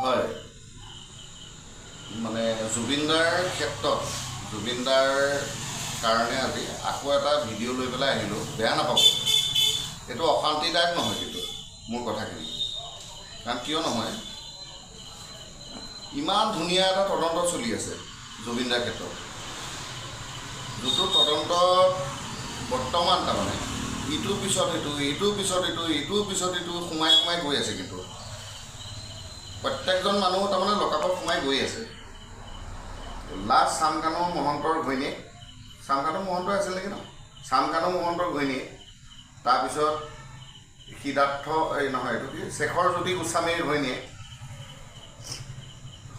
হয় মানে জুবিনদাৰ ক্ষেত্ৰত জুবিনদাৰ কাৰণে আজি আকৌ এটা ভিডিঅ' লৈ পেলাই আহিলোঁ, বেয়া নাপাব। এইটো অশান্তিদায়ক নহয় কিন্তু মোৰ কথাখিনি, কাৰণ কিয় নহয়, ইমান ধুনীয়া এটা তদন্ত চলি আছে জুবিনদাৰ ক্ষেত্ৰত, যিটো তদন্ত বৰ্তমান তাৰমানে ইটোৰ পিছত ইটো ইটোৰ পিছত ইটো ইটোৰ পিছত ইটো সোমাই সোমাই গৈ আছে। কিন্তু প্ৰত্যেকজন মানুহ তাৰমানে লকাপত সোমাই গৈ আছে। লাষ্ট চামকানু মহন্তৰ ঘৈণীয়েক, চামকানু মহন্ত আছিল নেকি ন, চামকানু মহন্তৰ ঘৈণীয়েক, তাৰপিছত সিদ্ধাৰ্থ এই নহয় এইটো কি শেখৰজ্যোতি গোস্বামীৰ ঘৈণীয়েক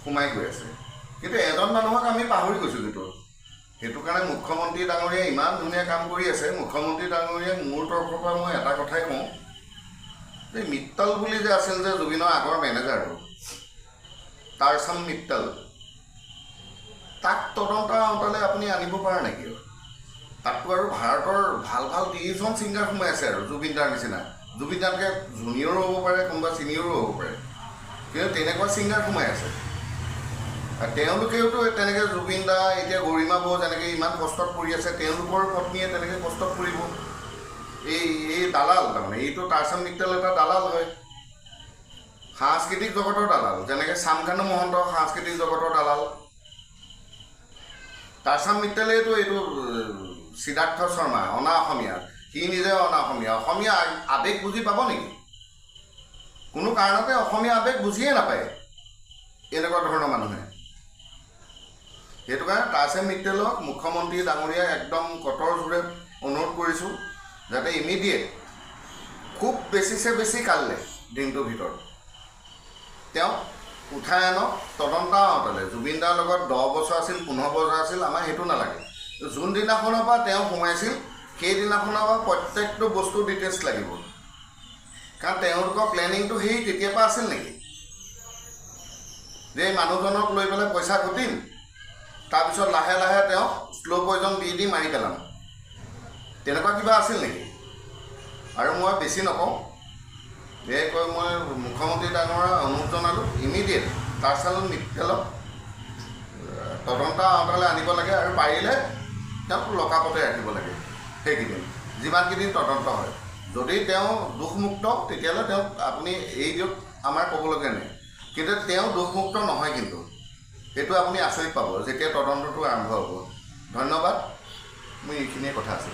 সোমাই গৈ আছে। কিন্তু এজন মানুহক আমি পাহৰি গৈছোঁ। কিন্তু সেইটো কাৰণে মুখ্যমন্ত্ৰী ডাঙৰীয়াই ইমান ধুনীয়া কাম কৰি আছে। মুখ্যমন্ত্ৰী ডাঙৰীয়াই মোৰ তৰফৰ পৰা মই এটা কথাই কওঁ যে মিত্তল বুলি যে আছিল যে জুবিনৰ আগৰ মেনেজাৰটো টাৰচাম মিত্তল, তাক তদন্ত আওতালে আপুনি আনিব পাৰে নেকি? তাততো আৰু ভাৰতৰ ভাল ভাল 30জন ছিংগাৰ সোমাই আছে আৰু জুবিনদাৰ নিচিনা। জুবিনদাতকৈ জুনিয়ৰো হ'ব পাৰে, কোনোবা ছিনিয়ৰো হ'ব পাৰে, কিন্তু তেনেকুৱা ছিংগাৰ সোমাই আছে। আৰু তেওঁলোকেওতো তেনেকৈ জুবিনদা এতিয়া গৰিমা বৌ যেনেকৈ ইমান কষ্টত পৰি আছে, তেওঁলোকৰ পত্নীয়ে তেনেকৈ কষ্টত পৰিব। এই দালাল তাৰমানে, এইটো টাৰচাম মিত্তল এটা দালাল হয়, সাংস্কৃতিক জগতৰ দালাল। যেনেকৈ চামকানু মহন্ত সাংস্কৃতিক জগতৰ দালাল, টাৰচাম মিত্তলেতো এইটো সিদ্ধাৰ্থ শৰ্মা অনা অসমীয়া, সি নিজে অনা অসমীয়া। অসমীয়া আৱেগ বুজি পাব নেকি? কোনো কাৰণতে অসমীয়া আৱেগ বুজিয়ে নাপায় এনেকুৱা ধৰণৰ মানুহে। সেইটো কাৰণে টাৰচাম মিত্তলক মুখ্যমন্ত্ৰী ডাঙৰীয়াই একদম কটৰ জোৰে অনুৰোধ কৰিছোঁ যাতে ইমিডিয়েট, খুব বেছিছে বেছি কাইলৈ দিনটোৰ ভিতৰত তেওঁ উঠাই আনক, তদন্ত আওতালে। জুবিনদাৰ লগত 10 বছৰ আছিল, 15 বছৰ আছিল, আমাৰ সেইটো নালাগে। যোনদিনাখনৰ পৰা তেওঁ সোমাইছিল সেইদিনাখনৰ পৰা প্ৰত্যেকটো বস্তু ডিটেইলছ লাগিব। কাৰণ তেওঁলোকৰ প্লেনিংটো সেই তেতিয়াৰ পৰা আছিল নেকি যে মানুহজনক লৈ পেলাই পইচা ঘটিম, তাৰপিছত লাহে লাহে তেওঁক শ্ল' পয়জন দি মাৰি পেলাম, তেনেকুৱা কিবা আছিল নেকি? আৰু মই বেছি নকওঁ, এই কৈ মই মুখ্যমন্ত্ৰী ডাঙৰীয়াক অনুৰোধ জনালোঁ ইমিডিয়েট টাৰচাম মিত্তলক তদন্ত আওতালে আনিব লাগে, আৰু পাৰিলে তেওঁক লকাপতে ৰাখিব লাগে সেইকেইদিন, যিমানকেইদিন তদন্ত হয়। যদি তেওঁ দোষমুক্ত তেতিয়াহ'লে তেওঁক আপুনি এৰি দিয়ক, আমাৰ ক'বলগীয়া নাই। কিন্তু তেওঁ দোষমুক্ত নহয়, কিন্তু সেইটো আপুনি আচৰিত পাব যেতিয়া তদন্তটো আৰম্ভ হ'ব। ধন্যবাদ, মোৰ এইখিনিয়ে কথা আছে।